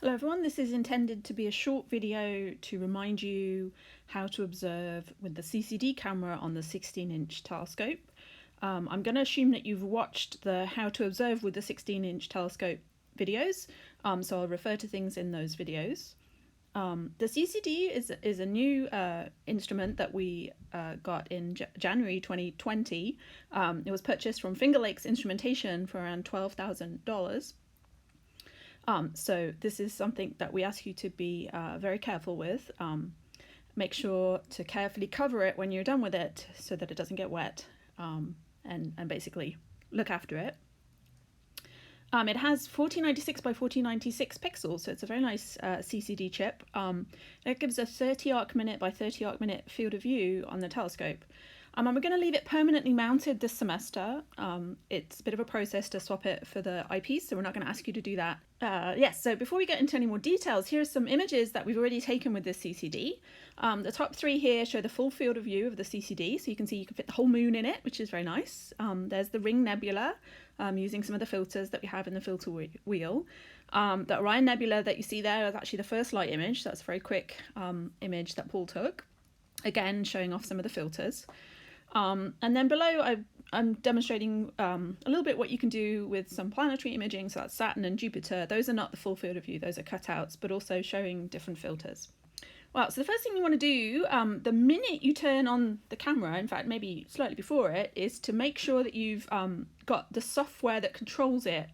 Hello everyone, this is intended to be a short video to remind you how to observe with the CCD camera on the 16-inch telescope. I'm going to assume that you've watched the how to observe with the 16-inch telescope videos, so I'll refer to things in those videos. The CCD is a new instrument that we got in January 2020. It was purchased from Finger Lakes Instrumentation for around $12,000. So this is something that we ask you to be very careful with. Make sure to carefully cover it when you're done with it so that it doesn't get wet, and basically look after it. It has 1496 by 1496 pixels, so it's a very nice CCD chip. It gives a 30 arc minute by 30 arc minute field of view on the telescope. And we're going to leave it permanently mounted this semester. It's a bit of a process to swap it for the eyepiece, so we're not going to ask you to do that. Yes, so before we get into any more details, here's some images that we've already taken with this CCD. The top three here show the full field of view of the CCD, so you can see you can fit the whole moon in it, which is very nice. There's the Ring Nebula, using some of the filters that we have in the filter wheel. The Orion Nebula that you see there is actually the first light image, so that's a very quick image that Paul took. Again, showing off some of the filters. And then below I'm demonstrating a little bit what you can do with some planetary imaging, so that's Saturn and Jupiter. Those are not the full field of view, those are cutouts, but also showing different filters. Well, so the first thing you want to do, the minute you turn on the camera, in fact maybe slightly before it, is to make sure that you've got the software that controls it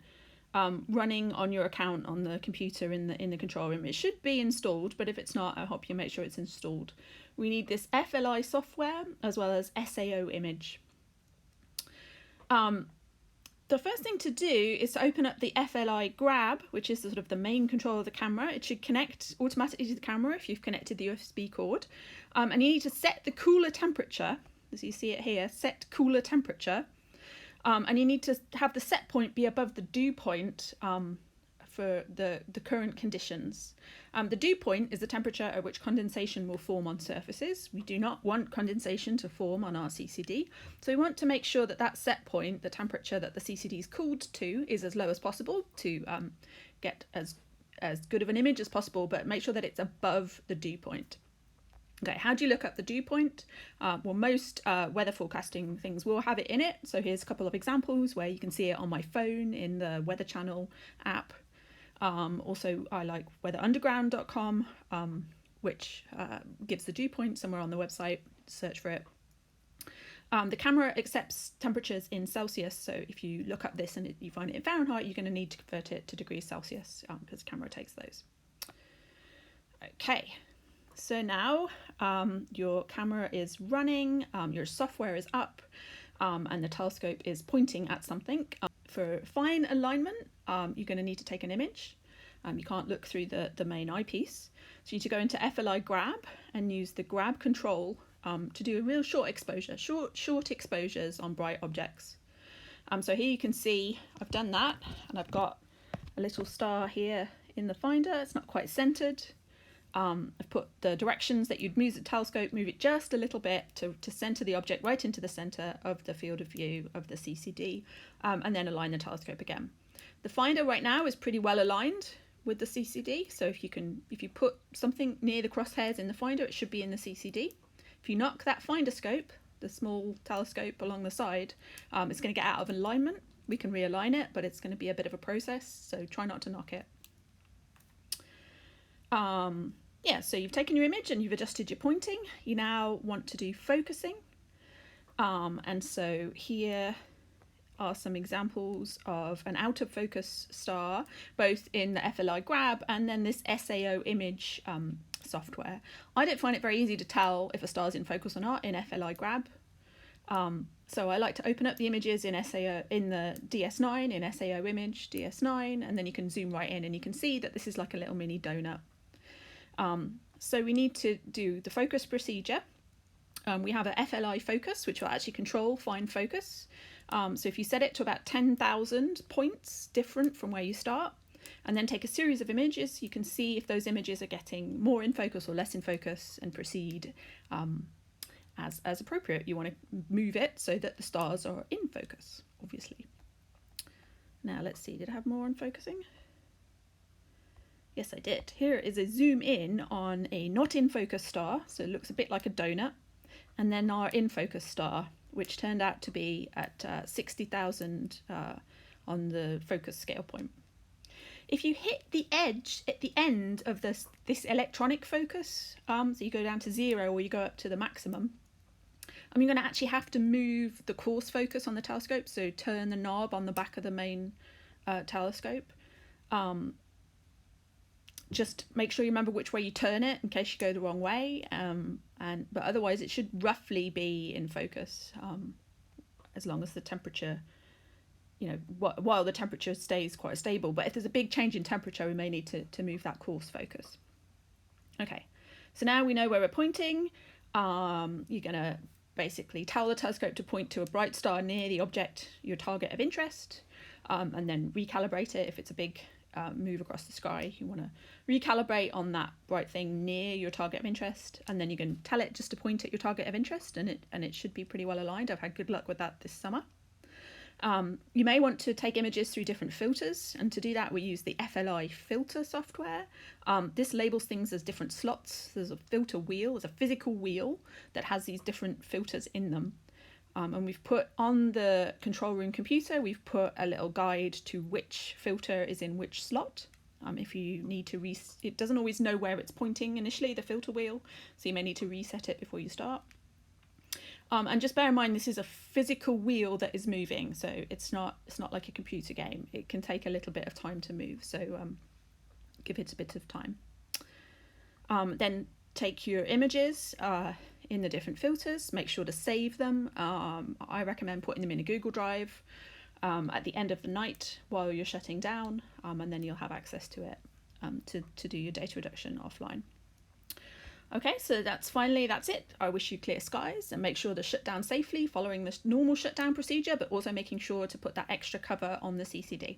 running on your account on the computer in the control room. It should be installed, but if it's not, I hope you make sure it's installed. We need this FLI software as well as SAO image. The first thing to do is to open up the FLI grab, which is sort of the main control of the camera. It should connect automatically to the camera if you've connected the USB cord. And you need to set the cooler temperature, as you see it here, set cooler temperature. And you need to have the set point be above the dew point for the current conditions. The dew point is the temperature at which condensation will form on surfaces. We do not want condensation to form on our CCD, so we want to make sure that that set point, the temperature that the CCD is cooled to, is as low as possible to get as good of an image as possible, but make sure that it's above the dew point. Okay, how do you look up the dew point? Well, most weather forecasting things will have it in it. So here's a couple of examples where you can see it on my phone in the Weather Channel app. Also, I like weatherunderground.com, which gives the dew point somewhere on the website. Search for it. The camera accepts temperatures in Celsius, so if you look up this and you find it in Fahrenheit, you're going to need to convert it to degrees Celsius because the camera takes those. Okay. So now your camera is running, your software is up, and the telescope is pointing at something. For fine alignment, you're going to need to take an image. You can't look through the main eyepiece. So you need to go into FLI grab and use the grab control to do a real short exposure, short exposures on bright objects. So here you can see I've done that, and I've got a little star here in the finder. It's not quite centered. I've put the directions that you'd move the telescope, move it just a little bit to center the object right into the center of the field of view of the CCD, and then align the telescope again. The finder right now is pretty well aligned with the CCD, so if you put something near the crosshairs in the finder, it should be in the CCD. If you knock that finder scope, the small telescope along the side, it's going to get out of alignment. We can realign it, but it's going to be a bit of a process, so try not to knock it. Yeah, so you've taken your image and you've adjusted your pointing. You now want to do focusing. And so here are some examples of an out of focus star, both in the FLI grab and then this SAO image software. I don't find it very easy to tell if a star's in focus or not in FLI grab. So I like to open up the images in SAO in the DS9, in SAO image, DS9, and then you can zoom right in and you can see that this is like a little mini donut. So we need to do the focus procedure. We have a FLI focus, which will actually control fine focus. So if you set it to about 10,000 points different from where you start, and then take a series of images, you can see if those images are getting more in focus or less in focus, and proceed as appropriate. You want to move it so that the stars are in focus, obviously. Now let's see, did I have more on focusing? Yes, I did. Here is a zoom in on a not in focus star, so it looks a bit like a donut, and then our in focus star, which turned out to be at 60,000 on the focus scale point. If you hit the edge at the end of this electronic focus, so you go down to 0 or you go up to the maximum, you're going to actually have to move the coarse focus on the telescope, so turn the knob on the back of the main telescope. Just make sure you remember which way you turn it in case you go the wrong way, but otherwise it should roughly be in focus, as long as the temperature, while the temperature stays quite stable. But if there's a big change in temperature, we may need to move that coarse focus. Okay, so now we know where we're pointing. You're going to basically tell the telescope to point to a bright star near the object, your target of interest, and then recalibrate it. If it's a big move across the sky, you want to recalibrate on that bright thing near your target of interest, and then you can tell it just to point at your target of interest, and it should be pretty well aligned. I've had good luck with that this summer. You may want to take images through different filters, and to do that we use the FLI filter software. This labels things as different slots. There's a filter wheel, there's a physical wheel that has these different filters in them. And we've put on the control room computer, we've put a little guide to which filter is in which slot. If you need to it doesn't always know where it's pointing initially, the filter wheel, so you may need to reset it before you start. And just bear in mind, this is a physical wheel that is moving, so it's not like a computer game. It can take a little bit of time to move, so give it a bit of time. Then take your images in the different filters, make sure to save them. I recommend putting them in a Google Drive at the end of the night while you're shutting down, and then you'll have access to it to do your data reduction offline. Okay, so that's it. I wish you clear skies, and make sure to shut down safely following the normal shutdown procedure, but also making sure to put that extra cover on the CCD.